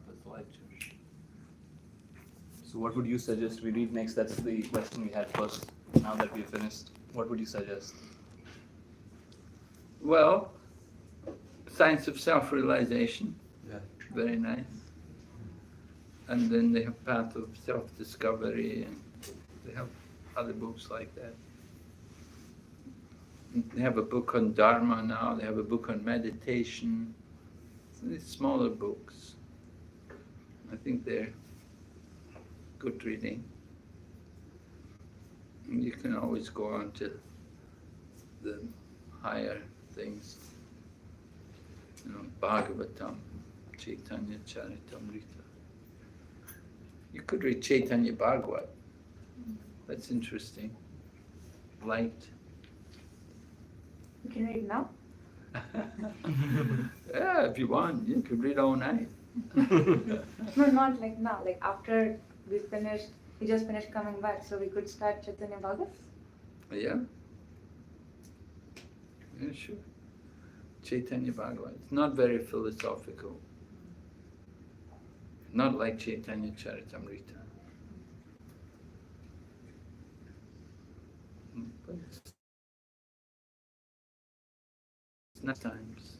Prabhupada's lectures. So what would you suggest we read next? That's the question we had first. Now that we've finished, what would you suggest? Well, Science of Self-Realization, Yeah. very nice. And then they have Path of Self-Discovery, and they have other books like that. They have a book on Dharma now, they have a book on meditation. So these smaller books. I think they're good reading. And you can always go on to the higher things. You know, Bhagavatam, Chaitanya Charitamrita. You could read Chaitanya Bhagavat. That's interesting. Light. You can read now? Yeah, if you want, you could read all night. No, not like now. Like after we just finished coming back, so we could start Chaitanya Bhagavat? Yeah? Yeah, sure. Chaitanya Bhagavat. It's not very philosophical. Not like Chaitanya Charitamrita. But it's not times.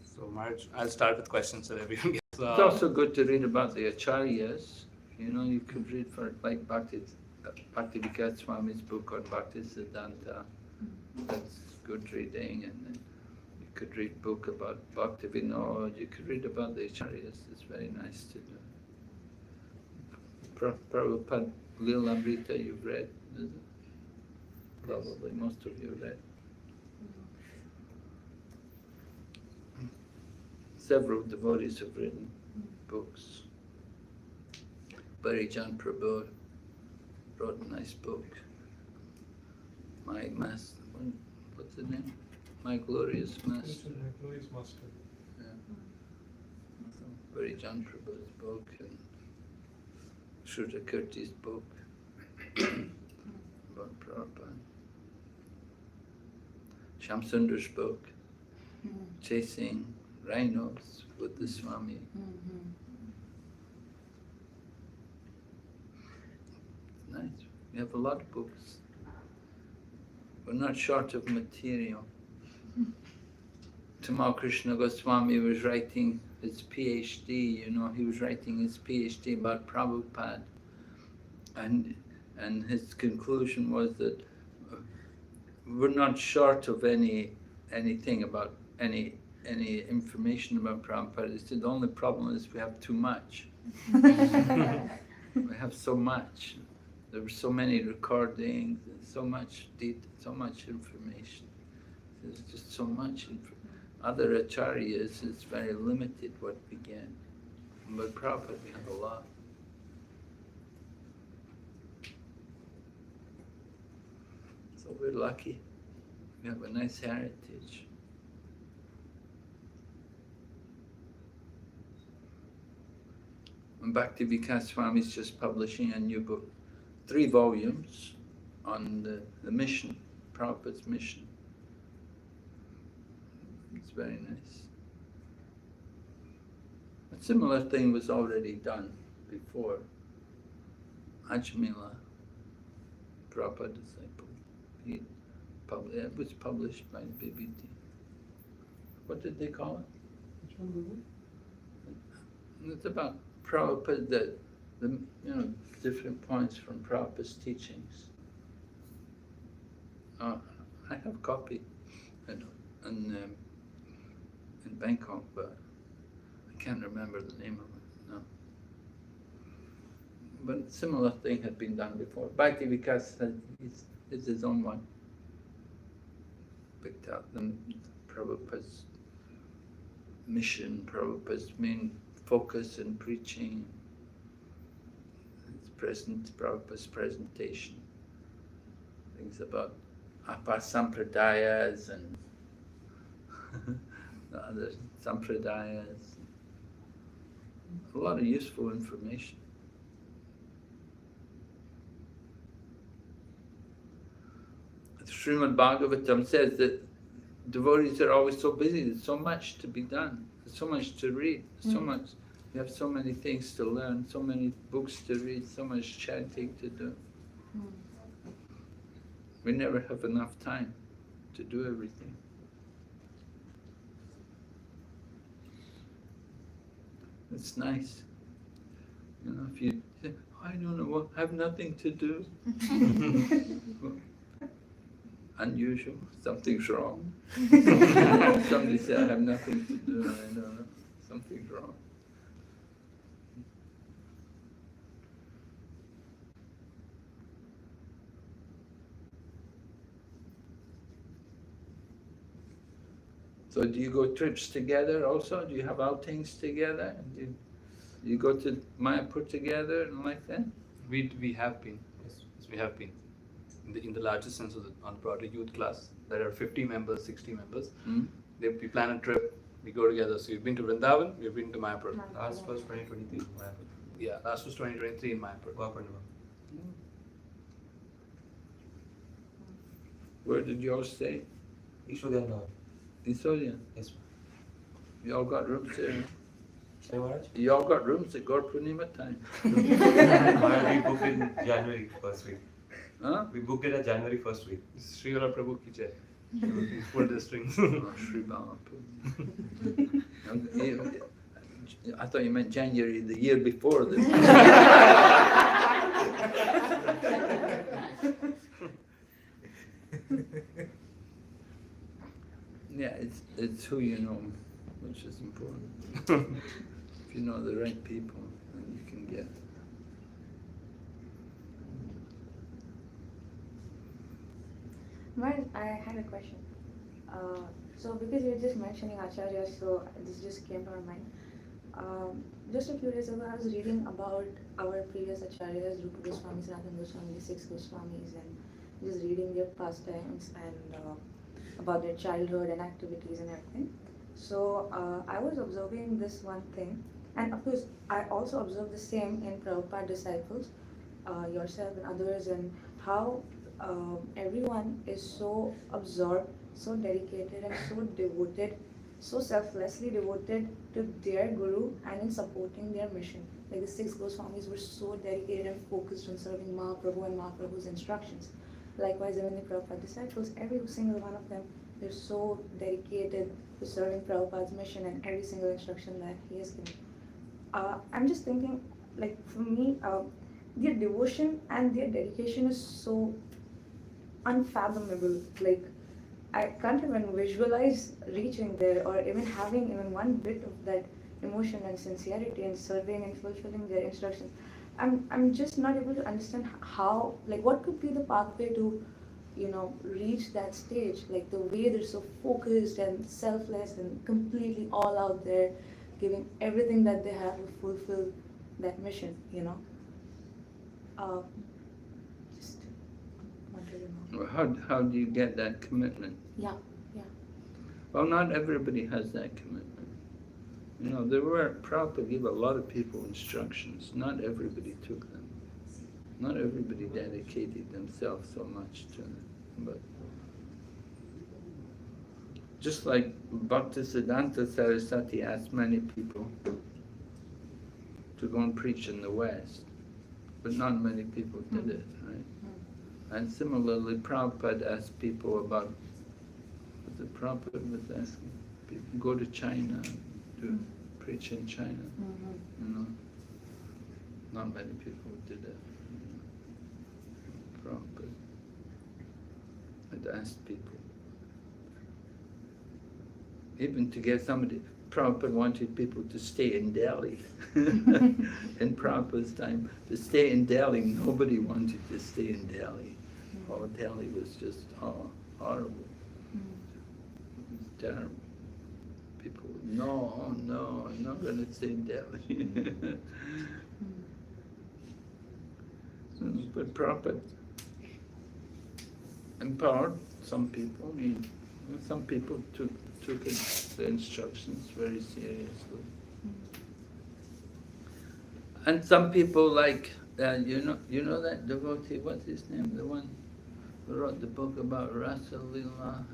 So Marge, I'll start with questions so everyone gets. It's also good to read about the acharyas. You know, you could read for like Bhakti Vikas Swami's book on Bhakti Siddhanta. That's good reading. And then you could read book about Bhakti Vinod. You could read about the acharyas. It's very nice to do. Prabhupada Lilamrita you've read, is it? Probably most of you have read. Several devotees have written books. Barijan Prabhu wrote a nice book. My Master, what's the name? My Glorious Master. Glorious Master. Yeah. Barijan Prabhu's book and Shruta Kirti's book about Prabhupada. Shamsundar's book, Chasing Rhinos with the Swami. It's nice. We have a lot of books. We're not short of material. Tamal Krishna Goswami was writing his PhD, you know, he was writing his PhD about Prabhupada. And his conclusion was that we're not short of anything about any information about Prabhupada. He said the only problem is we have too much. We have so much. There were so many recordings and so much information. There's just so much information. Other acharyas, it's very limited what we get. But Prabhupada, we have a lot. So we're lucky. We have a nice heritage. And Bhakti Vikas Swami is just publishing a new book, 3 volumes on the mission, Prabhupada's mission. It's very nice. A similar thing was already done before. Ajmila, Prabhupada disciple, it was published by BBT. What did they call it? Which one was it? It's about Prabhupada, the different points from Prabhupada's teachings. I have a copy in Bangkok, but I can't remember the name of it. No. But similar thing had been done before. Bhakti Vikas is his own one. Picked out the Prabhupada's mission, Prabhupada's main focus in preaching, Prabhupada's presentation, things about apasampradayas and the other sampradayas. A lot of useful information. Srimad Bhagavatam says that devotees are always so busy, there's so much to be done, there's so much to read, so much, you have so many things to learn, so many books to read, so much chanting to do. We never have enough time to do everything. It's nice. You know, if you say, I don't know what, I have nothing to do. Unusual, something's wrong. Somebody said, I have nothing to do, I don't know, something's wrong. So do you go trips together also? Do you have outings together? Do you go to Mayapur together and like that? We have been. Yes, we have been. In the largest sense of on broader youth class, there are 50 members, 60 members. We plan a trip. We go together. So we've been to Vrindavan. We've been to Mayapur. Last was 2023 Mayapur. Yeah, last was 2023 in Mayapur. Where did you all stay? Ishwadhan Dham. In Sodia? Yes, You all got rooms there? Sorry, Maharaj? You all got rooms at Gaur Purnima time? Maharaj, we booked in January first week. Huh? We booked it at January first week. Srila Prabhu ki jai. Full the strings. Oh, Sri Balaramdesh. I thought you meant January the year before this. Yeah, it's who you know, which is important. If you know the right people, then you can get. Maharaj, I had a question. So because you were just mentioning Acharya, so this just came to my mind. Just a few days ago, I was reading about our previous Acharyas, Rupa Goswami, Sanatana Goswami, the 6 Goswamis, and just reading their pastimes and about their childhood and activities and everything. So I was observing this one thing, and of course, I also observed the same in Prabhupada disciples, yourself and others, and how everyone is so absorbed, so dedicated, and so devoted, so selflessly devoted to their guru and in supporting their mission. Like the 6 Goswamis were so dedicated and focused on serving Mahaprabhu and Mahaprabhu's instructions. Likewise, even the Prabhupada disciples, every single one of them, they're so dedicated to serving Prabhupada's mission and every single instruction that he has given. I'm just thinking, like for me, their devotion and their dedication is so unfathomable. Like I can't even visualize reaching there or even having even one bit of that emotion and sincerity and serving and fulfilling their instructions. I'm just not able to understand how, like what could be the pathway to, you know, reach that stage, like the way they're so focused and selfless and completely all out there, giving everything that they have to fulfill that mission, you know. Just wanted to know. How do you get that commitment? Yeah. Well, not everybody has that commitment. You know, Prabhupada gave a lot of people instructions. Not everybody took them. Not everybody dedicated themselves so much to them. But just like Bhaktisiddhanta Saraswati asked many people to go and preach in the West, but not many people did it, right? And similarly, Prabhupada asked people about, Prabhupada was asking people, go to China, to preach in China, you know. Not many people did it. Prabhupada had asked people. Even to get somebody, Prabhupada wanted people to stay in Delhi. In Prabhupada's time, to stay in Delhi, nobody wanted to stay in Delhi. Oh, Delhi was just horrible. It was terrible. People would, no, I'm not going to stay in Delhi. But Prabhupada empowered some people. Some people took the instructions very seriously. And some people like, you know that devotee, what's his name? The one who wrote the book about Rasa Lila.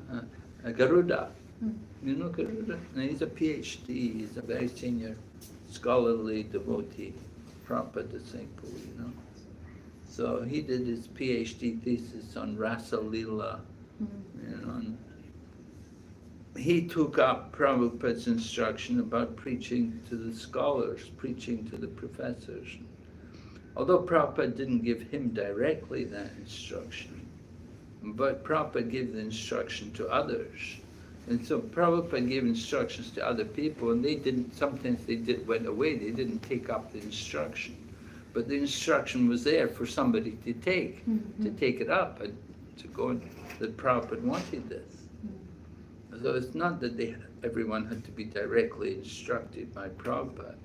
Garuda. Hmm. You know Garuda? And he's a PhD, he's a very senior scholarly devotee, Prabhupada disciple, you know. So he did his PhD thesis on Rasa Leela, you know, and he took up Prabhupada's instruction about preaching to the scholars, preaching to the professors. Although Prabhupada didn't give him directly that instruction, but Prabhupada gave the instruction to others. And so Prabhupada gave instructions to other people, and they didn't, sometimes they went away, they didn't take up the instruction. But the instruction was there for somebody to take it up and to go, that Prabhupada wanted this. So it's not that everyone had to be directly instructed by Prabhupada,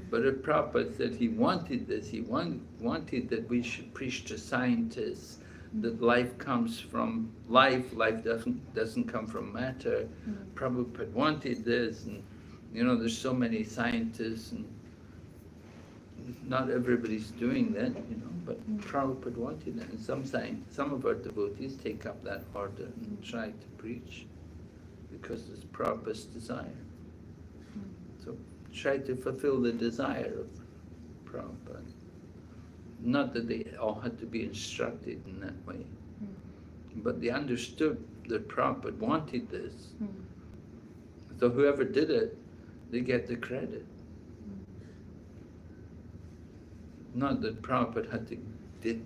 but if Prabhupada said he wanted this, he wanted that we should preach to scientists that life comes from life doesn't come from matter. Prabhupada wanted this, and you know, there's so many scientists, and not everybody's doing that, you know, but Prabhupada wanted that, and some of our devotees take up that order and try to preach, because it's Prabhupada's desire. So try to fulfill the desire of Prabhupada. Not that they all had to be instructed in that way, but they understood that Prabhupada wanted this. So whoever did it, they get the credit. Not that Prabhupada had to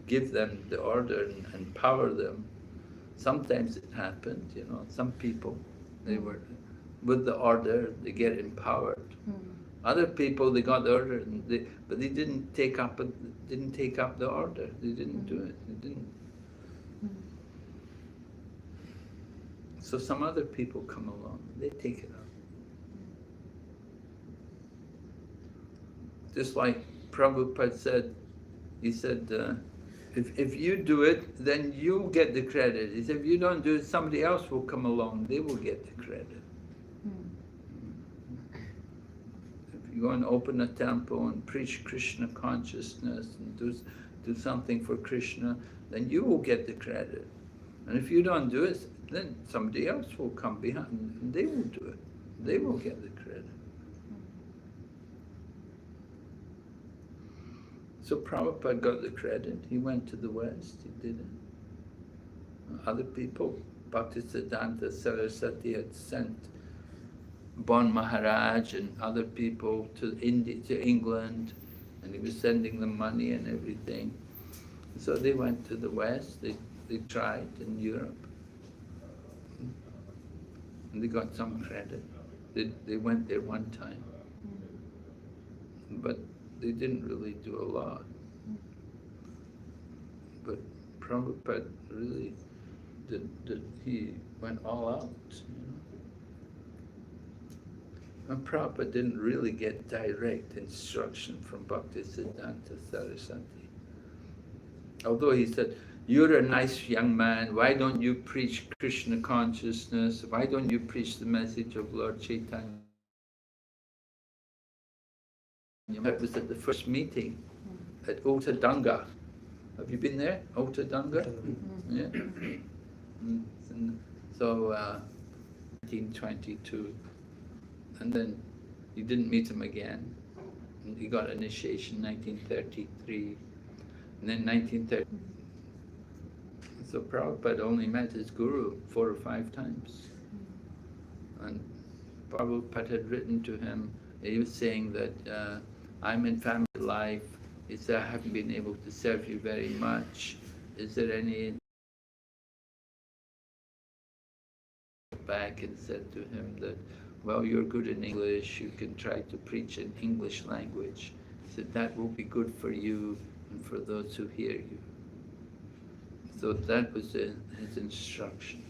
give them the order and empower them. Sometimes it happened, you know, some people, they were with the order, they get empowered. Other people, they got the order, but they didn't take up the order. They didn't do it. They didn't. So some other people come along, they take it up. Just like Prabhupada said, he said, if you do it, then you get the credit. He said, if you don't do it, somebody else will come along, they will get the credit. If you go and open a temple and preach Krishna consciousness and do something for Krishna, then you will get the credit. And if you don't do it, then somebody else will come behind and they will do it. They will get the credit. So Prabhupada got the credit. He went to the West, he did it. Other people, Bhaktisiddhanta Saraswati had sent Bon Maharaj and other people to England, and he was sending them money and everything. So they went to the West, they tried in Europe, and they got some credit. They went there one time, but they didn't really do a lot. But Prabhupada really he went all out, you know. And Prabhupada didn't really get direct instruction from Bhaktisiddhanta Saraswati. Although he said, you're a nice young man, why don't you preach Krishna consciousness? Why don't you preach the message of Lord Chaitanya? It was at the first meeting at Ottadanga. Have you been there, Ottadanga? Yeah. And so, 1922. And then you didn't meet him again. And he got initiation in 1933. And then 1930. So Prabhupada only met his guru 4 or 5 times. And Prabhupada had written to him, he was saying that I'm in family life, he said, I haven't been able to serve you very much. Is there any... Back and said to him that, well, you're good in English, you can try to preach in English language. He said, that will be good for you and for those who hear you. So that was his instruction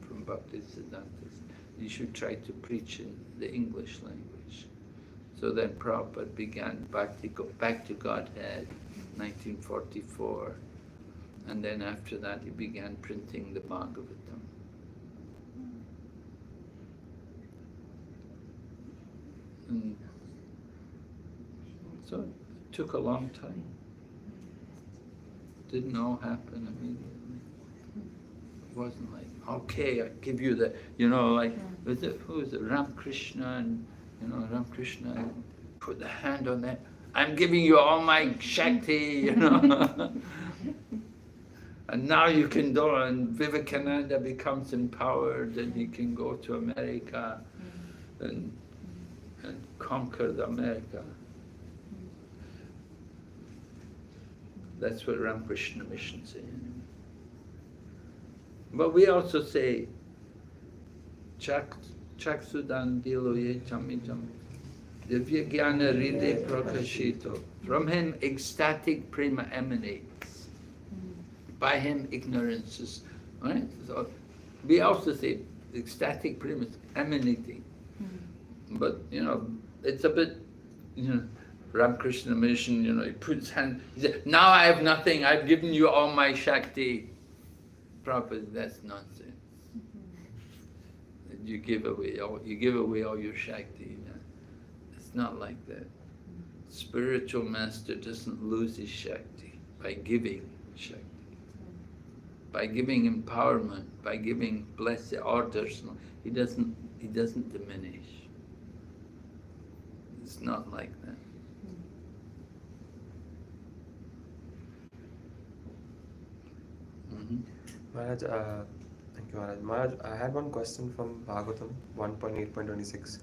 from Bhaktisiddhanta. You should try to preach in the English language. So then Prabhupada began Back to Godhead, 1944. And then after that he began printing the Bhagavatam. And so it took a long time. Didn't all happen immediately. It wasn't like Okay, I give you the, you know, like, who is it, Ramakrishna, and, you know, Ramakrishna, put the hand on that, I'm giving you all my Shakti, you know. And now you can do, and Vivekananda becomes empowered, and he can go to America and conquer the America. That's what Ramakrishna mission says. But we also say, Chaksudan Diloye Chamitam, Divya Jnana Ride Prakashito. From him ecstatic prema emanates. By him ignorance is, right? So we also say ecstatic prema is emanating. But, you know, it's a bit, you know, Ramakrishna mission, you know, he puts hand, he said, now I have nothing, I've given you all my Shakti. Prabhupada, that's nonsense. You give away all your Shakti. It's not like that. Spiritual master doesn't lose his Shakti by giving Shakti. By giving empowerment, by giving blessed orders, he doesn't diminish. It's not like that. Maharaj, thank you, Maharaj. Maharaj, I had one question from Bhagavatam 1.8.26.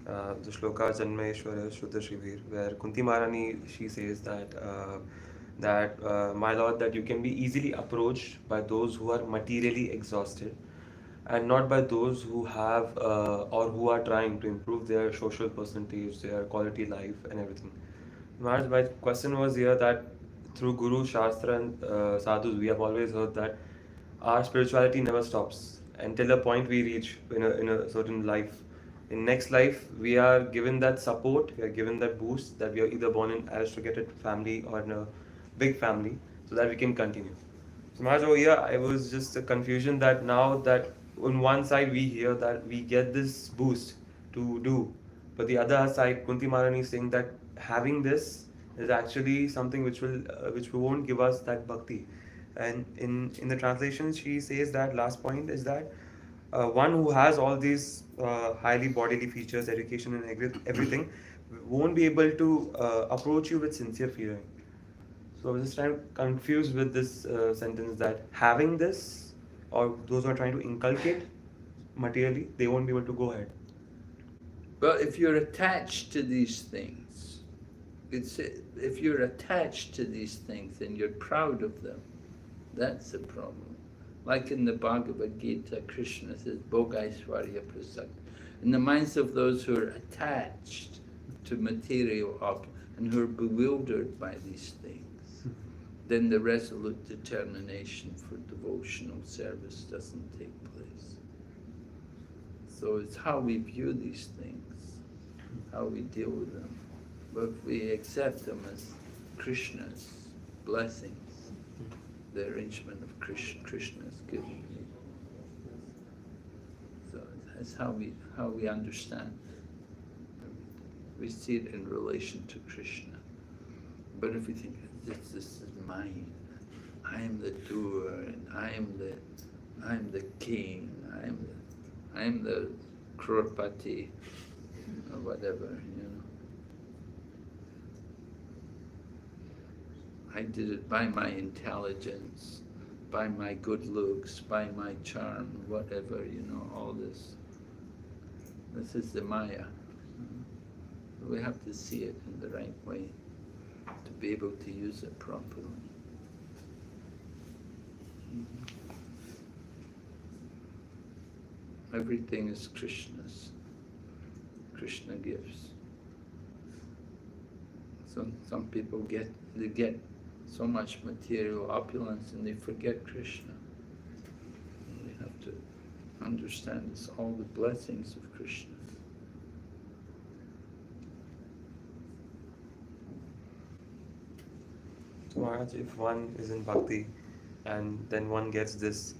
The shloka Janmeshwara Shuddha Shivir, where Kunti Maharani, she says that my Lord, that you can be easily approached by those who are materially exhausted, and not by those who have or who are trying to improve their social percentage, their quality life, and everything. Maharaj, my question was here that through Guru, Shastra, and Sadhus, we have always heard that our spirituality never stops until a point we reach in a certain life. In next life, we are given that support, we are given that boost, that we are either born in aristocratic family or in a big family, so that we can continue. So Maharaj, over here, I was just a confusion that now that on one side we hear that we get this boost to do, but the other side, Kunti Maharani is saying that having this is actually something which won't give us that bhakti. And in the translation, she says that last point is that one who has all these highly bodily features, education, and everything, won't be able to approach you with sincere feeling. So I was just trying to confuse with this sentence that having this, or those who are trying to inculcate materially, they won't be able to go ahead. But if you're attached to these things, if you're attached to these things and you're proud of them, that's the problem. Like in the Bhagavad Gita, Krishna says, Bhogaishwarya Prasad. In the minds of those who are attached to material objects and who are bewildered by these things, then the resolute determination for devotional service doesn't take place. So it's how we view these things, how we deal with them. But if we accept them as Krishna's blessings, the arrangement of Krishna's giving. So that's how we understand. We see it in relation to Krishna. But if we think this is mine, I am the doer, and I am the king, I am the Crorepati, or whatever, you know. I did it by my intelligence, by my good looks, by my charm, whatever, you know, all this. This is the Maya. We have to see it in the right way to be able to use it properly. Everything is Krishna's. Krishna gives. Some people get so much material opulence and they forget Krishna. And we have to understand it's all the blessings of Krishna. So Maharaj, if one is in bhakti and then one gets this,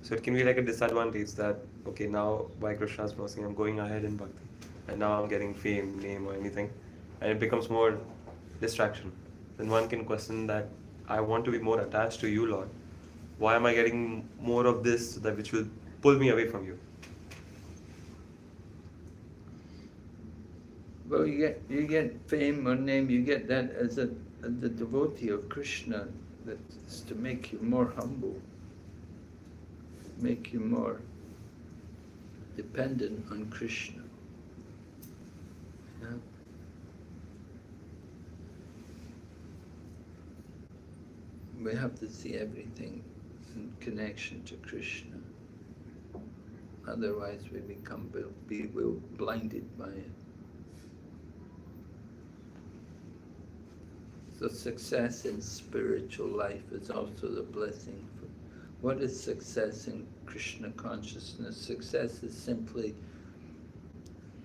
so it can be like a disadvantage that, okay, now by Krishna's mercy I'm going ahead in bhakti and now I'm getting fame, name or anything, and it becomes more distraction. Then one can question that I want to be more attached to you, Lord. Why am I getting more of this that which will pull me away from you? Well, you get fame or name, you get that as the devotee of Krishna, that's to make you more humble, make you more dependent on Krishna. Yeah. We have to see everything in connection to Krishna. Otherwise we become blinded by it. So success in spiritual life is also the blessing. What is success in Krishna consciousness? Success is simply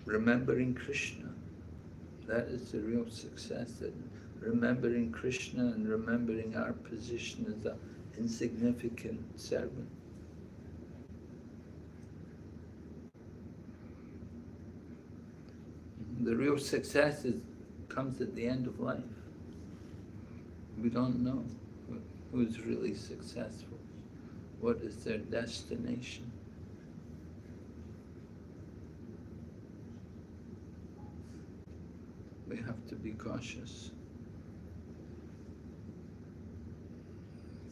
remembering Krishna. That is the real success. That remembering Krishna and remembering our position as an insignificant servant. The real success comes at the end of life. We don't know who's really successful, what is their destination. We have to be cautious.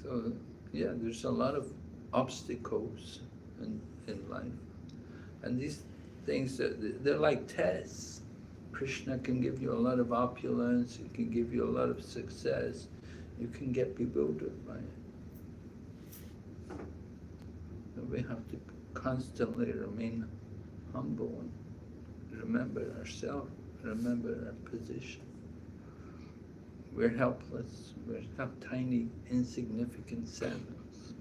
So, yeah, there's a lot of obstacles in life. And these things, they're like tests. Krishna can give you a lot of opulence, he can give you a lot of success. You can get bewildered by it. So we have to constantly remain humble and remember ourselves, remember our position. We're helpless, we're tiny, insignificant servants.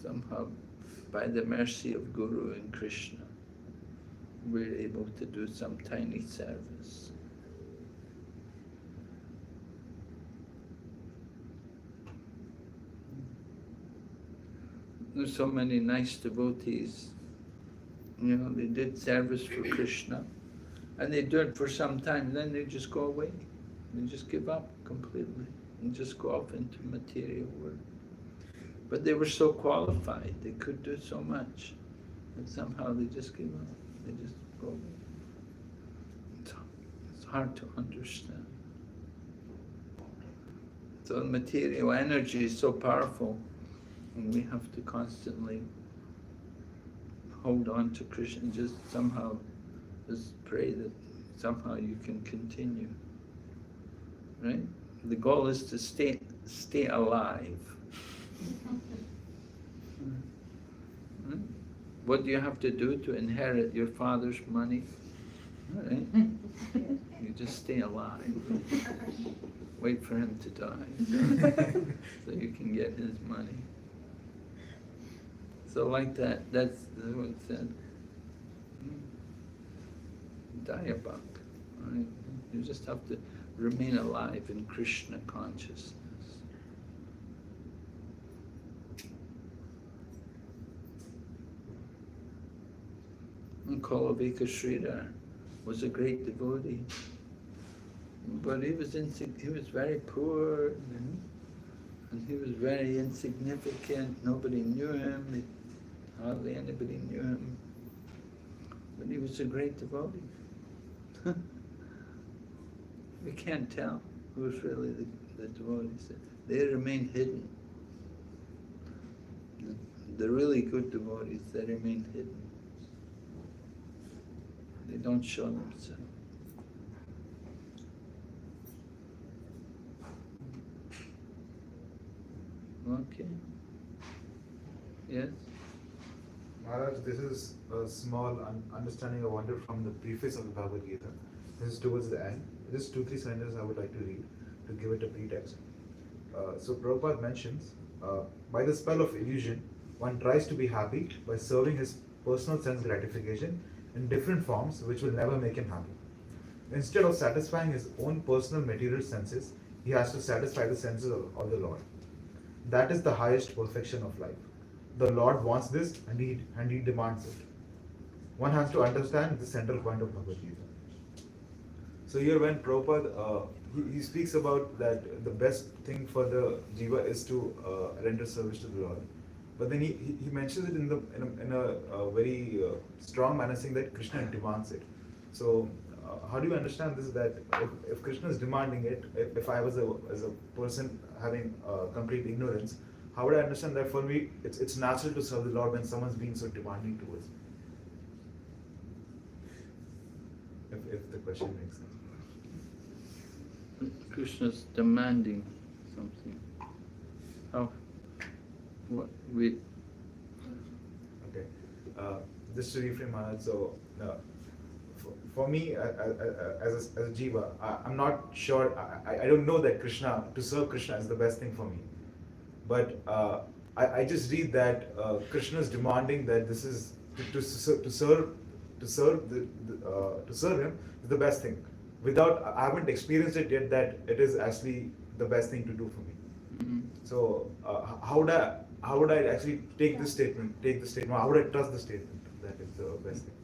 Somehow, by the mercy of Guru and Krishna, we're able to do some tiny service. There's so many nice devotees, you know, they did service for Krishna, and they do it for some time, then they just go away. They just give up completely and just go off into material work. But they were so qualified, they could do so much, and somehow they just give up. They just go away. It's hard to understand. So material energy is so powerful, and we have to constantly hold on to Krishna and just somehow just pray that somehow you can continue. Right? The goal is to stay alive. Right? What do you have to do to inherit your father's money? Right? You just stay alive. Wait for him to die so you can get his money. So like that, that's what it said. Diabak. Right? You just have to remain alive in Krishna consciousness. And Kolavika Sridhar was a great devotee, but he was very poor, and he was very insignificant. Nobody knew him. Hardly anybody knew him. But he was a great devotee. We can't tell who's really the devotees. They remain hidden. The really good devotees, they remain hidden. They don't show themselves. Okay. Yes? Maharaj, this is a small understanding I wanted from the preface of the Bhagavad Gita. This is towards the end. Just 2-3 sentences I would like to read to give it a pretext. So Prabhupada mentions, by the spell of illusion, one tries to be happy by serving his personal sense gratification in different forms which will never make him happy. Instead of satisfying his own personal material senses, he has to satisfy the senses of the Lord. That is the highest perfection of life. The Lord wants this and he demands it. One has to understand the central point of Bhagavad Gita. So here when Prabhupada, he speaks about that the best thing for the jiva is to render service to the Lord. But then he mentions it in a very strong manner, saying that Krishna demands it. So how do you understand this? That if Krishna is demanding it, if I was as a person having complete ignorance, how would I understand that for me it's natural to serve the Lord when someone's being so demanding towards me? If the question makes sense. Krishna's demanding something. How? What we? Okay. Just to reframe Maharaj, so for me as a jiva, I'm not sure. I don't know that Krishna, to serve Krishna is the best thing for me. But I just read that Krishna is demanding that this is to serve him is the best thing. I haven't experienced it yet that it is actually the best thing to do for me. Mm-hmm. So how would I actually take this statement? How would I trust the statement that it's the best thing?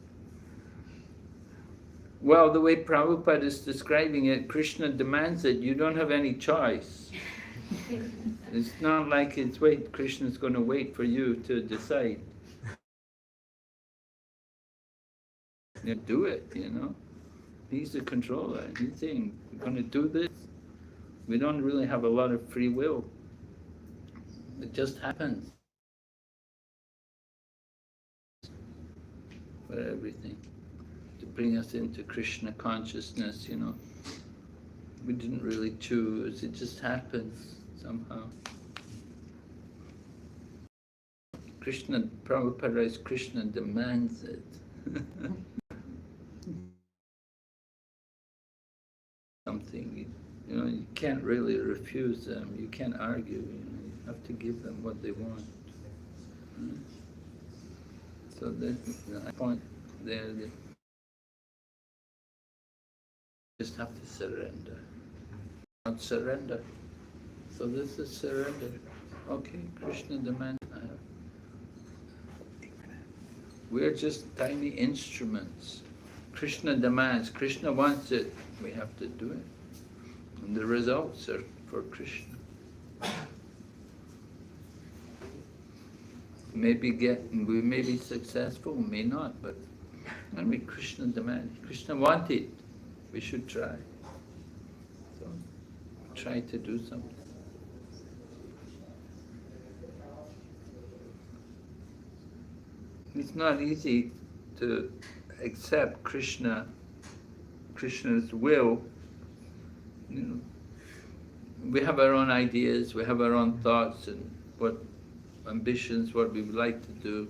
Well, the way Prabhupada is describing it, Krishna demands it. You don't have any choice. It's not like Krishna's going to wait for you to decide. You do it, you know. He's the controller. He's saying, we're going to do this. We don't really have a lot of free will. It just happens. For everything. To bring us into Krishna consciousness, you know. We didn't really choose. It just happens somehow. Prabhupada writes, Krishna demands it. Something, you know, you can't really refuse them. You can't argue. You know, you have to give them what they want. So that's the point there. That just have to surrender. Not surrender. So this is surrender. Okay, Krishna demands. We're just tiny instruments. Krishna demands. Krishna wants it. We have to do it. And the results are for Krishna. We may be successful, we may not, but when Krishna demands, Krishna wants it. We should try. So try to do something. It's not easy to accept Krishna's will. You know, we have our own ideas, we have our own thoughts and what ambitions, what we would like to do,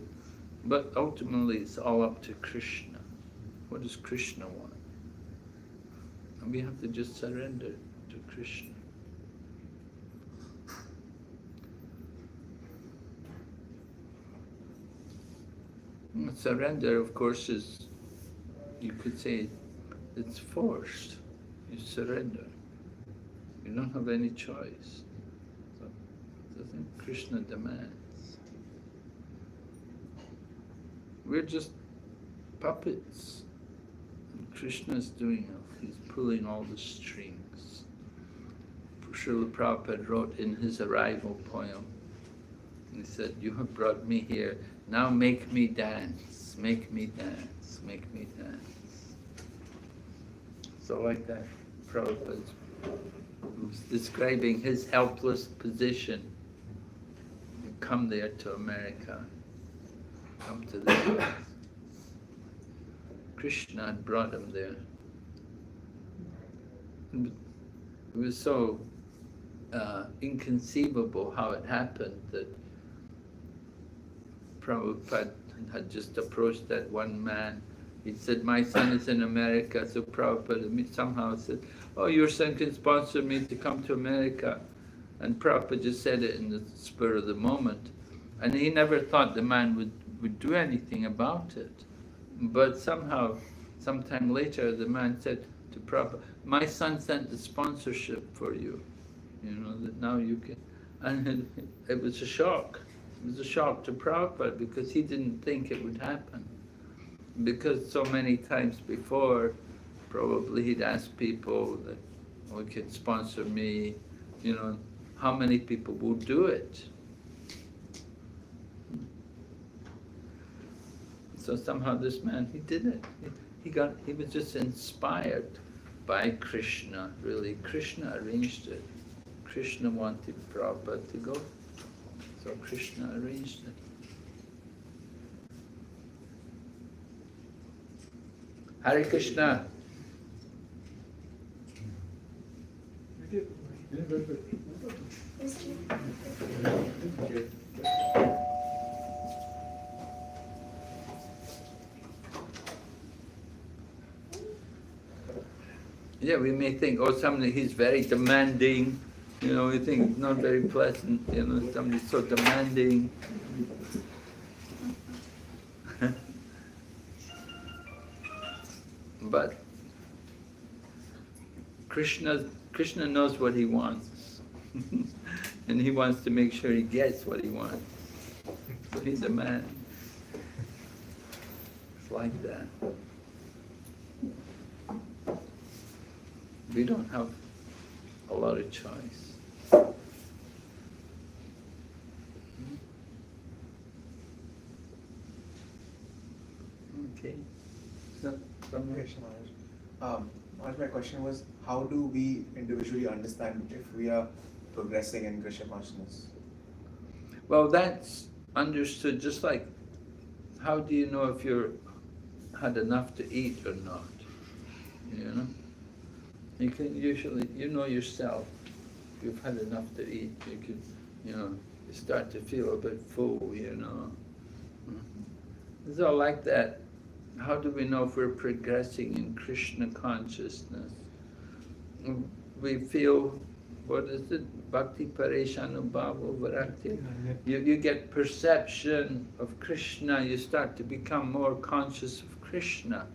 but ultimately it's all up to Krishna. What does Krishna want? And we have to just surrender to Krishna. Surrender, of course, is, you could say, it's forced. You surrender. You don't have any choice. So I think Krishna demands. We're just puppets. And Krishna's doing it. He's pulling all the strings. Srila Prabhupada wrote in his arrival poem, he said, you have brought me here, now make me dance, make me dance, make me dance. So like that, Prabhupada was describing his helpless position. You come there to America, come to the US. Krishna had brought him there. It was so inconceivable how it happened that Prabhupada had just approached that one man. He said, my son is in America. So Prabhupada somehow said, oh, your son can sponsor me to come to America. And Prabhupada just said it in the spur of the moment. And he never thought the man would do anything about it. But somehow, sometime later, the man said to Prabhupada, my son sent the sponsorship for you. You know, that now you can. And it was a shock. It was a shock to Prabhupada because he didn't think it would happen. Because so many times before, Probably he'd ask people that, "Oh, can sponsor me, you know, how many people will do it?" So somehow this man, he did it. He was just inspired by Krishna, really. Krishna arranged it. Krishna wanted Prabhupada to go, so Krishna arranged it. Hare Krishna. Yeah, we may think, oh, somebody, he's very demanding, you know, we think not very pleasant, you know, somebody's so demanding. But Krishna knows what he wants. And he wants to make sure he gets what he wants. So he's a man. It's like that. We don't have a lot of choice. Okay. So, My question was, how do we individually understand if we are progressing in Krishna consciousness? well, that's understood just like, how do you know if you're had enough to eat or not? You know? You can usually, you know yourself, if you've had enough to eat, you can, you know, you start to feel a bit full, you know. It's all like that. How do we know if we're progressing in Krishna consciousness? We feel, what is it? Bhakti Pareshanubhava Varakti. You get perception of Krishna, you start to become more conscious of Krishna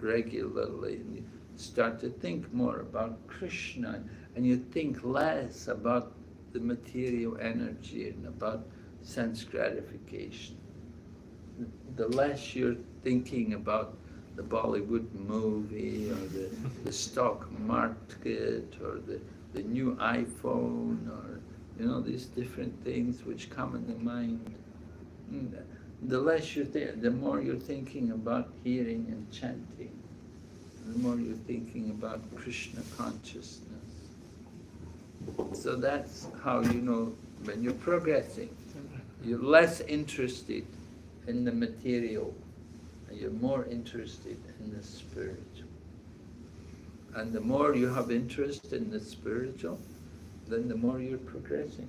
regularly. And you start to think more about Krishna, and you think less about the material energy and about sense gratification. The less you're thinking about the Bollywood movie or the stock market or the new iPhone or, you know, these different things which come in the mind. The less you think, the more you're thinking about hearing and chanting, the more you're thinking about Krishna consciousness. So that's how you know when you're progressing. You're less interested in the material, and you're more interested in the spiritual. And the more you have interest in the spiritual, then the more you're progressing.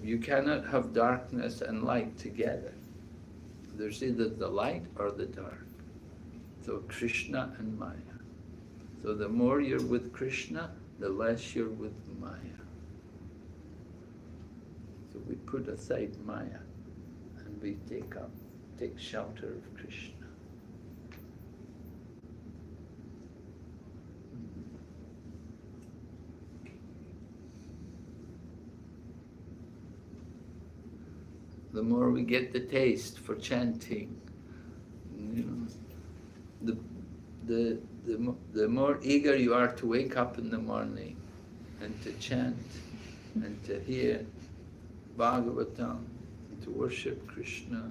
You cannot have darkness and light together. There's either the light or the dark. So Krishna and Maya. So the more you're with Krishna, the less you're with Maya. So we put aside Maya and we take shelter of Krishna. The more we get the taste for chanting, you know, the more eager you are to wake up in the morning and to chant and to hear Bhagavatam and to worship Krishna.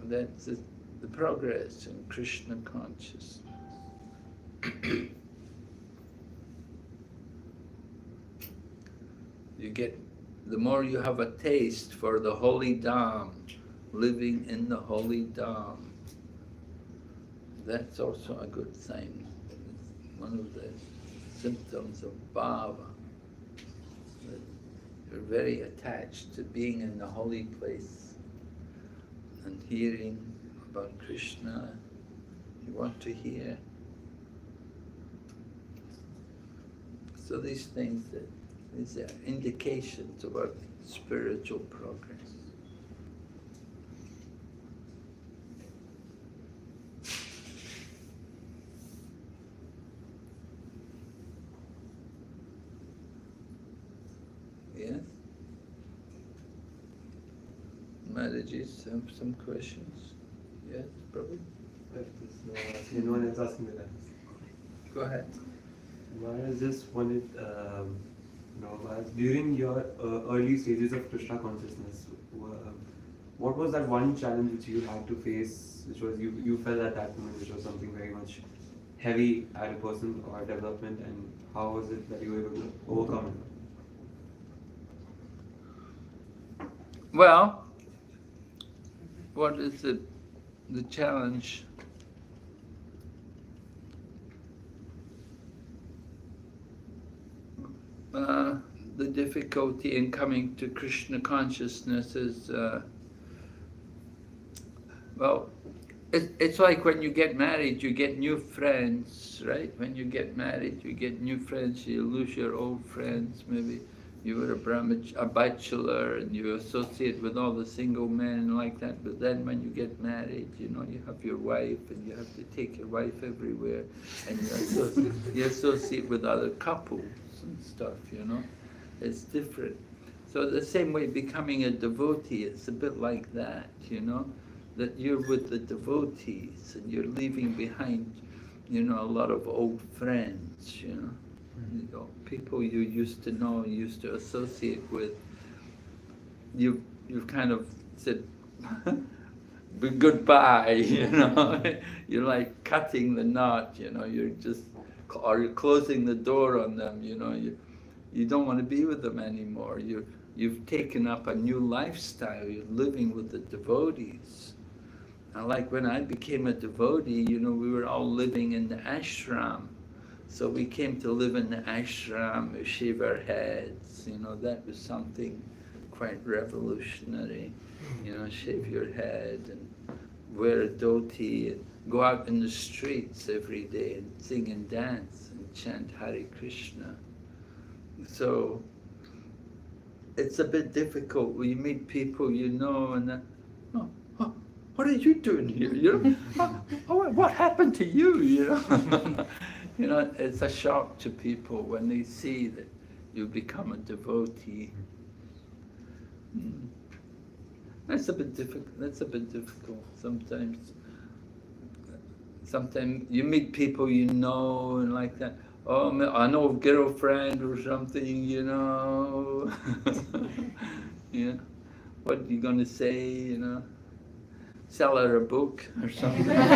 That's the progress in Krishna consciousness. The more you have a taste for the holy Dham, living in the holy Dham, that's also a good sign. It's one of the symptoms of bhava. That you're very attached to being in the holy place and hearing about Krishna. You want to hear. So these things, these are indications of our spiritual progress. Yes? Mataji, some questions? Yeah. Yes, Prabhu. Anyone else asking me that? Go ahead. I just wanted, Maharaj, during your early stages of Krishna consciousness, what was that one challenge which you had to face, which was you felt at that moment, which was something very much heavy at a person or development, and how was it that you were able to overcome it? Well, what is the challenge? The difficulty in coming to Krishna consciousness is, well, it's like when you get married, you get new friends, right? When you get married, you get new friends, you lose your old friends. Maybe you were a bachelor and you associate with all the single men like that, but then when you get married, you know, you have your wife and you have to take your wife everywhere, and you associate with other couples and stuff, you know. It's different. So the same way becoming a devotee, it's a bit like that, you know, that you're with the devotees and you're leaving behind, you know, a lot of old friends, you know. You know, people you used to know, used to associate with, you've kind of said goodbye, you know. You're like cutting the knot, you know. You're just, or you're closing the door on them, you know. You don't want to be with them anymore. You've taken up a new lifestyle. You're living with the devotees. And like when I became a devotee, you know, we were all living in the ashram. So we came to live in the ashram, we shave our heads, you know, that was something quite revolutionary. You know, shave your head and wear a dhoti and go out in the streets every day and sing and dance and chant Hare Krishna. So it's a bit difficult when you meet people you know and then, oh, what are you doing here? You know, what happened to you? You know, you know, it's a shock to people when they see that you become a devotee. That's a bit difficult. That's a bit difficult sometimes. Sometimes you meet people you know and like that. Oh, I know a girlfriend or something, you know. Yeah, what are you going to say, you know? Sell her a book or something. That's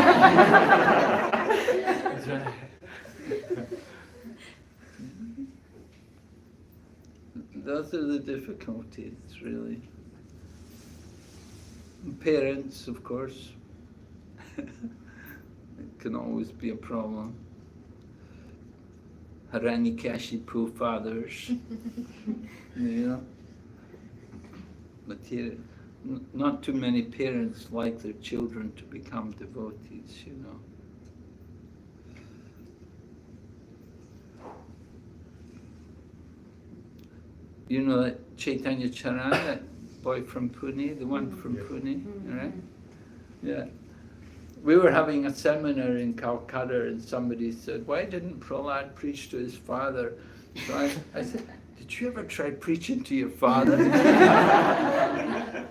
right. Those are the difficulties, really. Parents, of course. It can always be a problem. Haranyakashipu fathers, you know. Material. Not too many parents like their children to become devotees, you know. You know that Chaitanya Charan, that boy from Pune, the one from Pune, right? Yeah. We were having a seminar in Calcutta and somebody said, why didn't Prahlad preach to his father? So I said, did you ever try preaching to your father?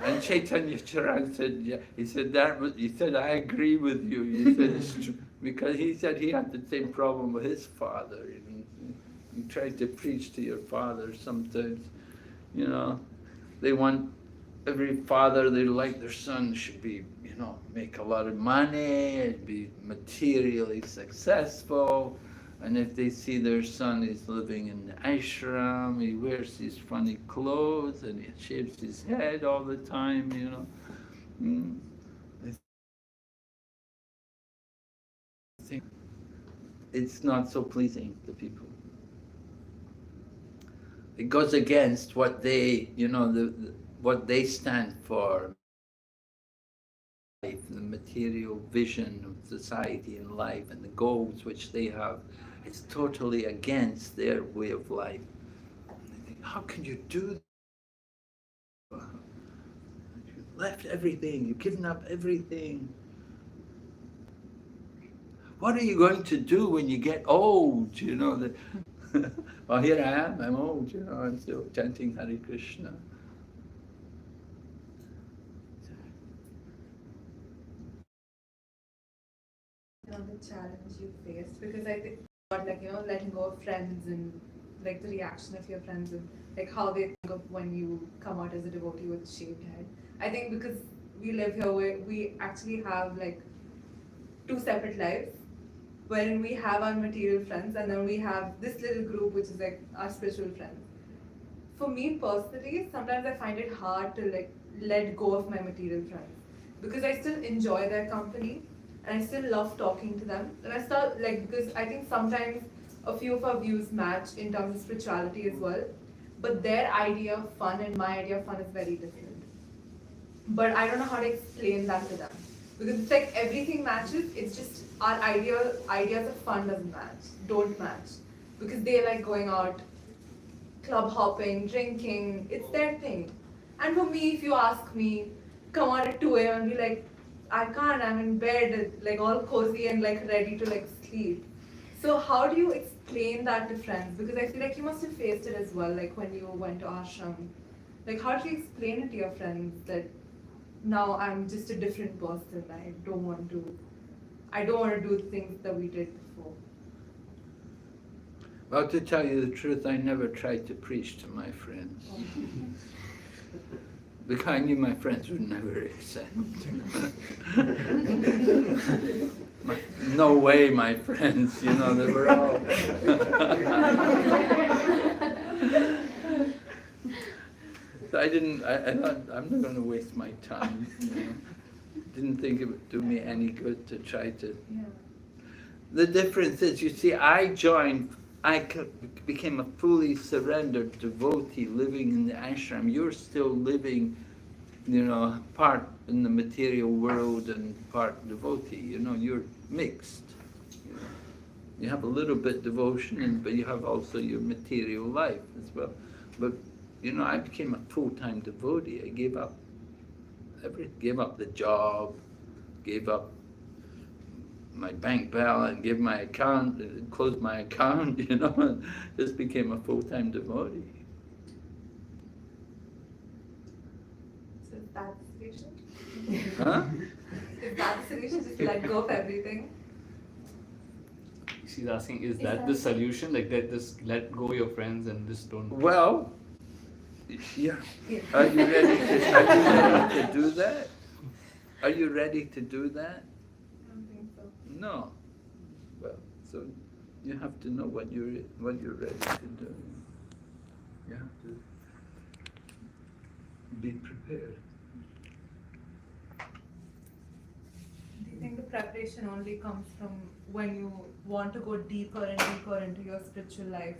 And Chaitanya Charan said, yeah. He said, I agree with you. He said, it's true. Because he said he had the same problem with his father. You try to preach to your father sometimes, you know, they want, every father, they like their son should be, you know, make a lot of money and be materially successful. And if they see their son is living in the ashram, he wears these funny clothes and he shaves his head all the time, you know. I think it's not so pleasing to people. It goes against what they, you know, what they stand for, life, the material vision of society and life and the goals which they have. It's totally against their way of life. And they think, how can you do that? You've left everything, you've given up everything. What are you going to do when you get old? You know, well, here I am, I'm old, you know, I'm still chanting Hare Krishna. the challenge you faced? Because I think about like letting go of friends and like the reaction of your friends and like how they think of when you come out as a devotee with shaved head. I think because we live here, we actually have like two separate lives, wherein we have our material friends and then we have this little group which is like our spiritual friends. For me personally, sometimes I find it hard to like let go of my material friends because I still enjoy their company and I still love talking to them. And I start like because I think sometimes a few of our views match in terms of spirituality as well, but their idea of fun and my idea of fun is very different. But I don't know how to explain that to them because it's like everything matches. It's just our ideas of fun doesn't match, don't match, because they like going out club hopping, drinking, it's their thing. And for me, if you ask me, come out at 2 a.m. and be like, I can't, I'm in bed, like all cozy and like ready to like sleep. So how do you explain that to friends? Because I feel like you must have faced it as well, like when you went to ashram. Like how do you explain it to your friends that now I'm just a different person, I don't want to do things that we did before. Well, to tell you the truth, I never tried to preach to my friends. Because I knew my friends would never accept. No way, my friends, they were all... So I thought, I'm not going to waste my time. Didn't think it would do me any good to try to... Yeah. The difference is, you see, I became a fully surrendered devotee living in the ashram. You're still living, part in the material world and part devotee. You're mixed. You have a little bit devotion, but you have also your material life as well. But I became a full-time devotee. I gave up gave up the job, gave up my bank balance, gave my account, closed my account, and just became a full-time devotee. So is that the solution? Huh? Is that the solution? Just let go of everything? She's asking, is that the solution? Like that, just let go your friends and just don't. Well, yeah. Are you ready to do that? Are you ready to do that? I don't think so. No. Well, so you have to know what you're ready to do. You have to be prepared. Do you think the preparation only comes from when you want to go deeper and deeper into your spiritual life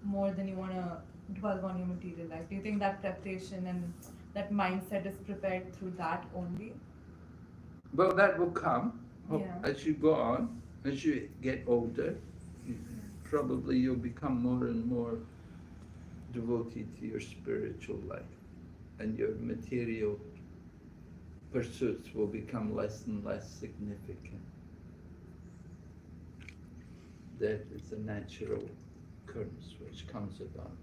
more than you want to dwell on your material life? Do you think that preparation and that mindset is prepared through that only? Well, that will come Yeah. as you go on, as you get older. Probably you'll become more and more devoted to your spiritual life, and your material pursuits will become less and less significant. That is a natural occurrence which comes about.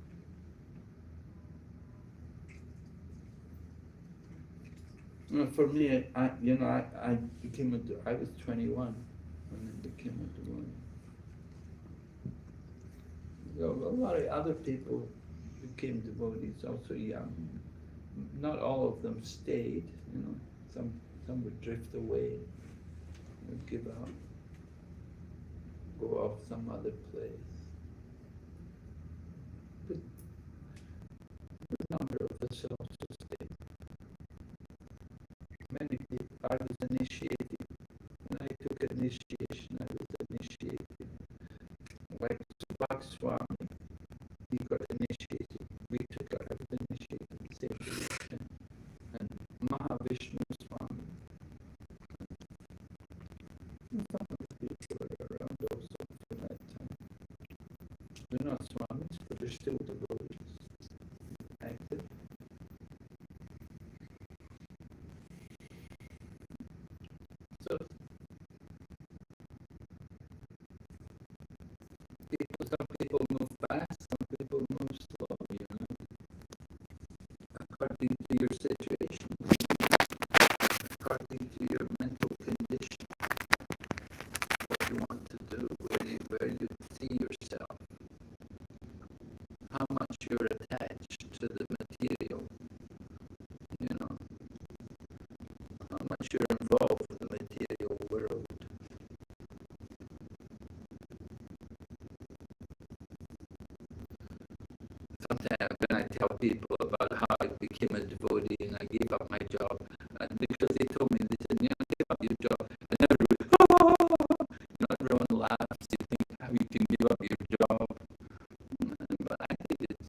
For me, I became I was 21 when I became a devotee. So a lot of other people became devotees also young. Not all of them stayed, Some would drift away, would give up, go off some other place. But a number of us also stayed. Many people, I was initiated. When I took initiation, I was initiated. Like Subhak Swami, he got initiated. I was initiated in the same direction. And Mahavishnu Swami. And some of the people were around also for that time. They're not Swamis, but they're still devotees. Active. So, some people move fast, some people move slow, according to your situation, according to your mental condition. you're involved in the material world. Sometimes when I tell people about how I became a devotee and I gave up my job, and because they told me, they said, give up your job. And everyone laughs. You think how you can give up your job. But I think it's,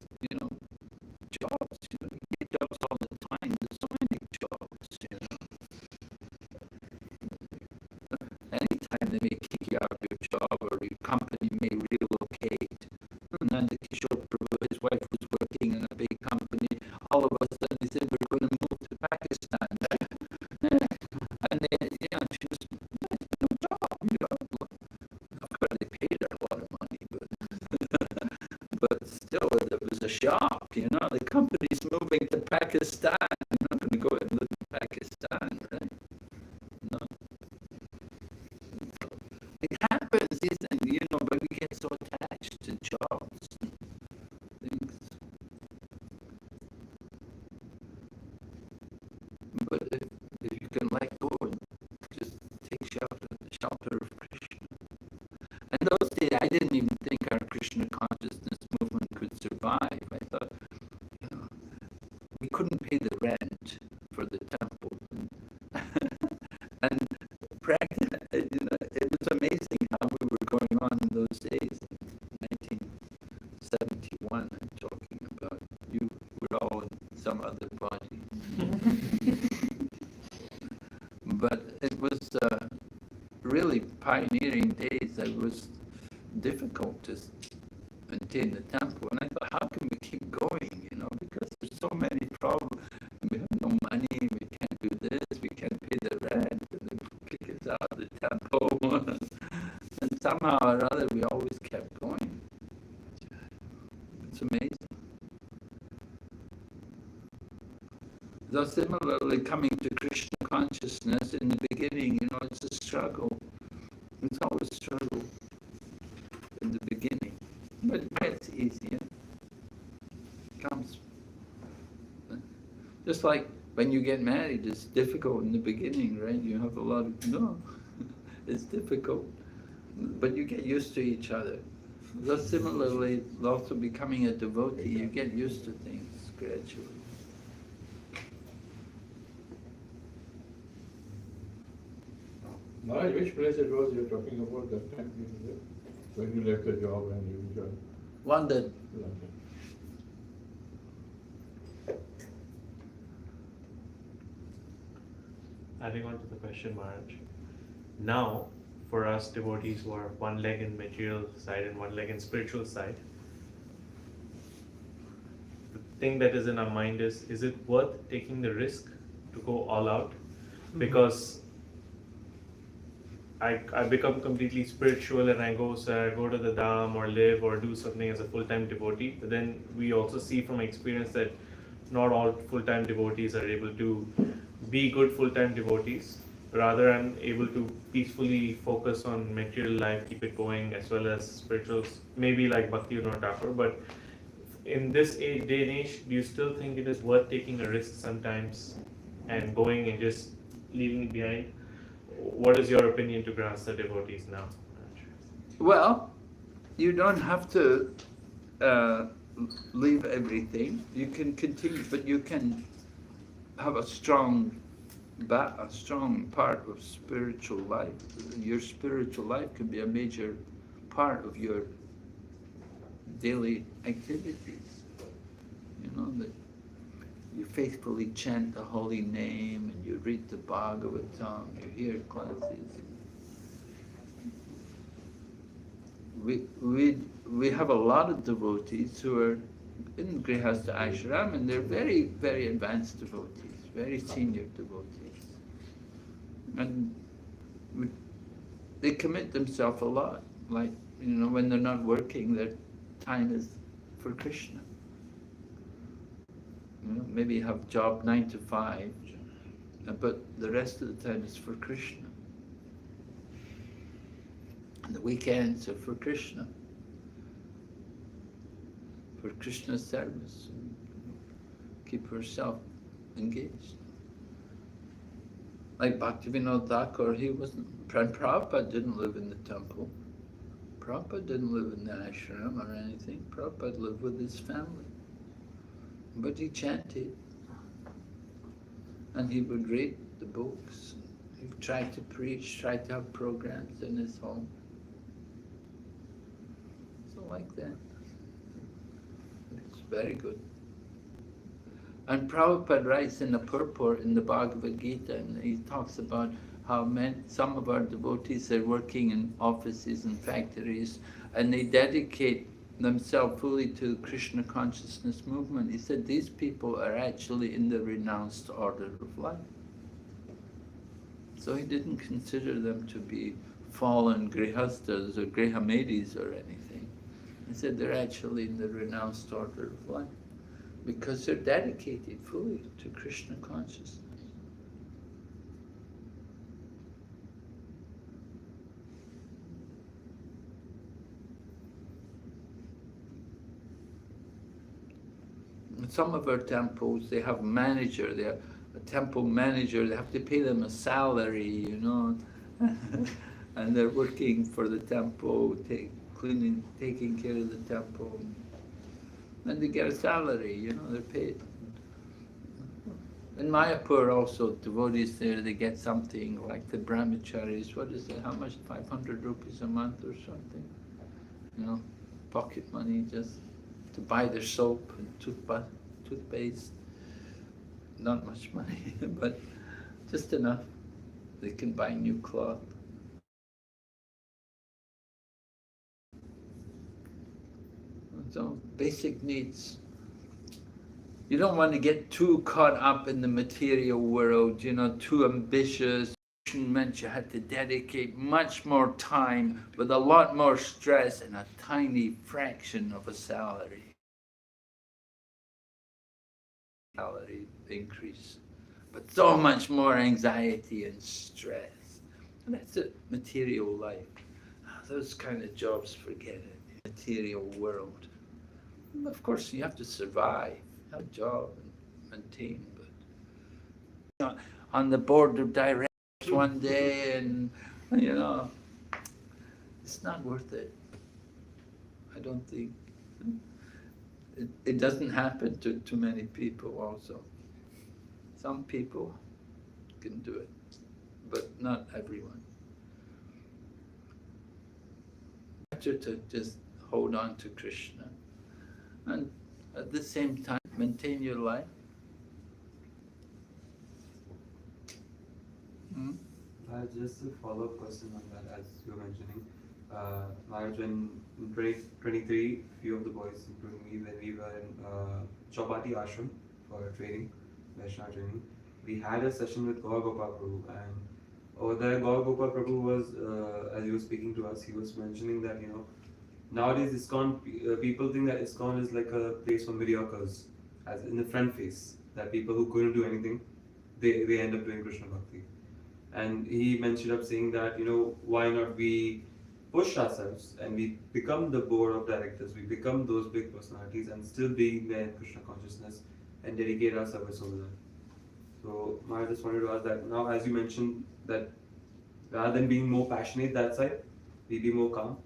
jobs. You get jobs all the time. There's so many jobs. Anytime they may kick you out of your job or your company may relocate. And the Kishore Prabhu, his wife was working in a big company. All of a sudden they said, we're going to move to Pakistan. And they, she was, no job. Of course they paid her a lot of money, but still it was a shock. The company's moving to Pakistan. You're not going to go and live in Pakistan, right? No. It happens, isn't it? But we get so attached to jobs and things. But if you can let go and just take shelter of Krishna. And those days, I didn't even think our Krishna consciousness movement could survive. I thought, we couldn't pay the rent for the temple. And it was amazing how we were going on in those days. 1971, I'm talking about. You were all in some other body. But it was really pioneering days. It was difficult to maintain the temple. And I thought, how can we keep going? Because there's so many problems. We have no money, we can't do this, we can't pay the rent, and they kick us out of the temple. And somehow or other, we always kept going. It's amazing. Though similarly, coming to Krishna consciousness in the beginning, it's a struggle. It's always a struggle in the beginning. But it gets easier. It comes. Just like when you get married, it's difficult in the beginning, right? You have a lot of, it's difficult. But you get used to each other. Thus similarly, also becoming a devotee, you get used to things gradually. Maharaj, which place it was you're talking about that time when you left the job and you joined London. London? Adding on to the question, Maharaj. Now, for us devotees who are one leg in material side and one leg in spiritual side, the thing that is in our mind is it worth taking the risk to go all out? Because I become completely spiritual and I go to the Dham or live or do something as a full-time devotee. But then we also see from experience that not all full-time devotees are able to be good full-time devotees. Rather, I'm able to peacefully focus on material life, keep it going, as well as spirituals, maybe like Bhakti or Thakur. But in this day and age, do you still think it is worth taking a risk sometimes and going and just leaving it behind? What is your opinion to grasp the devotees now? Well, you don't have to leave everything. You can continue, but you can have a strong part of spiritual life. Your spiritual life can be a major part of your daily activities. That you faithfully chant the holy name and you read the Bhagavatam, you hear classes. We have a lot of devotees who are in Grihastha ashram and they're very, very advanced devotees, very senior devotees. And they commit themselves a lot. Like, when they're not working, their time is for Krishna. Maybe you have job 9 to 5, but the rest of the time is for Krishna. And the weekends are for Krishna, for Krishna's service. Keep herself engaged. Like Bhaktivinoda Thakur, he wasn't, Prabhupada didn't live in the temple. Prabhupada didn't live in the ashram or anything. Prabhupada lived with his family. But he chanted. And he would read the books. He tried to preach, tried to have programs in his home. So like that. It's very good. And Prabhupada writes in the purport in the Bhagavad Gita, and he talks about how some of our devotees are working in offices and factories, and they dedicate themselves fully to Krishna consciousness movement. He said these people are actually in the renounced order of life. So he didn't consider them to be fallen grihastas or grihamedis or anything. He said they're actually in the renounced order of life because they're dedicated fully to Krishna consciousness. In some of our temples, they have a manager, they have a temple manager, they have to pay them a salary, you know, and they're working for the temple, cleaning, taking care of the temple. And they get a salary, you know, they're paid. In Mayapur also, devotees there, they get something like the brahmacharis, what is it, how much, 500 rupees a month or something? You know, pocket money just to buy their soap and toothpaste. Not much money, but just enough. They can buy new cloth. So basic needs. You don't want to get too caught up in the material world, you know, too ambitious. Meant you had to dedicate much more time with a lot more stress and a tiny fraction of a salary increase, but so much more anxiety and stress. And that's it, material life. Those kind of jobs, forget it. Material world. And of course, you have to survive, have a job and maintain, but you know, on the board of directors one day, and you know, it's not worth it. I don't think. It doesn't happen to too many people also. Some people can do it, but not everyone. Better to just hold on to Krishna and at the same time maintain your life. Just a follow-up question on that, as you were mentioning. Maharaj, in 2023, few of the boys, including me, when we were in Chaupati Ashram for training, Vaishnava training, we had a session with Gaur Gopal Prabhu, and over there, Gaur Gopal Prabhu was, as he was speaking to us, he was mentioning that, you know, nowadays ISKCON, people think that ISKCON is like a place for mediocres, as in the front face, that people who couldn't do anything, they end up doing Krishna Bhakti. And he mentioned up saying that, you know, why not we push ourselves and we become the board of directors, we become those big personalities and still being there in Krishna consciousness and dedicate our service over there. So I just wanted to ask that now, as you mentioned, that rather than being more passionate that side, we be more calm.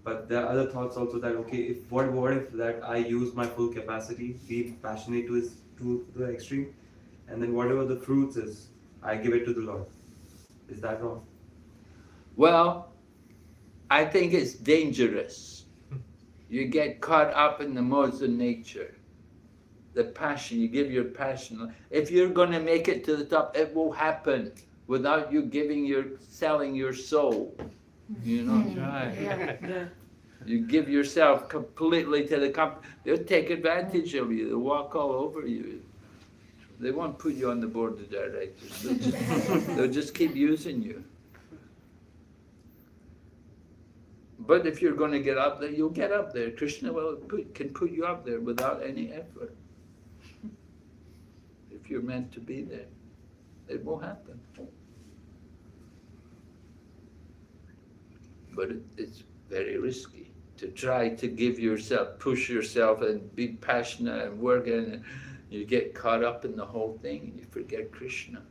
But there are other thoughts also that, okay, if what if that I use my full capacity, be passionate to the extreme, and then whatever the fruits is, I give it to the Lord. Is that wrong? Well, I think it's dangerous. You get caught up in the modes of nature. The passion, you give your passion. If you're going to make it to the top, it will happen without you selling your soul. You know? Yeah. You give yourself completely to the company. They'll take advantage of you. They'll walk all over you. They won't put you on the board of directors. They'll just keep using you. But if you're going to get up there, you'll get up there. Krishna can put you up there without any effort. If you're meant to be there, it will happen. But it's very risky to try to give yourself, push yourself and be passionate and work, and you get caught up in the whole thing and you forget Krishna.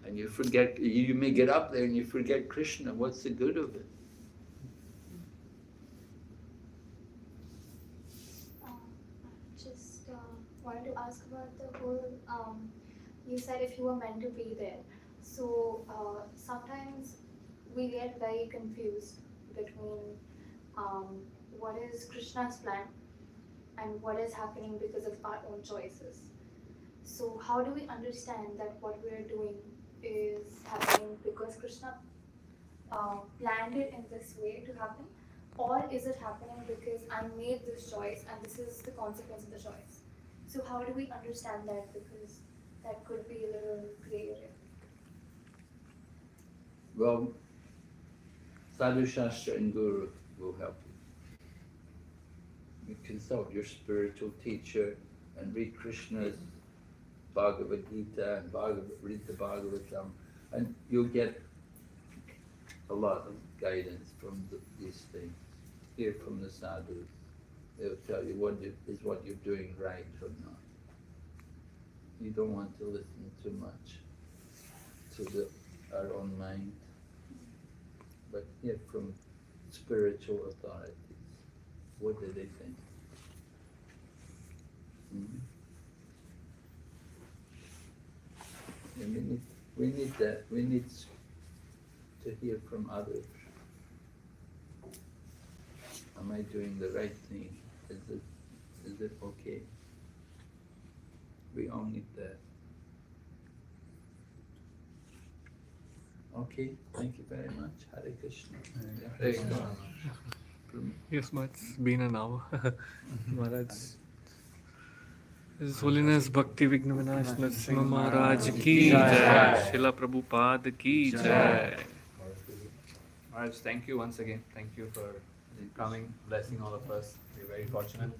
And you forget, you may get up there and you forget Krishna. What's the good of it? Just wanted to ask about the whole, you said if you were meant to be there. So sometimes we get very confused between what is Krishna's plan and what is happening because of our own choices. So how do we understand that what we are doing is happening because Krishna planned it in this way to happen? Or is it happening because I made this choice and this is the consequence of the choice? So how do we understand that? Because that could be a little gray area. Well, Sadhu Shastra and Guru will help you. You consult your spiritual teacher and read Krishna's Bhagavad Gita and read the Bhagavatam, and you'll get a lot of guidance from these things. Hear from the sadhus. They'll tell you what you're doing right or not. You don't want to listen too much to our own mind, but hear from spiritual authorities. What do they think? And we need that. We need to hear from others. Am I doing the right thing? Is it okay? We all need that. Okay, thank you very much. Hare Krishna. Hare Krishna. Yes, ma, it's been an hour. Maharaj. His Holiness Bhakti Vigna Vinash Narasimha Maharaj ki jai. Srila Prabhupada ki jai. Maharaj, thank you once again. Thank you for coming, blessing all of us. We're very fortunate.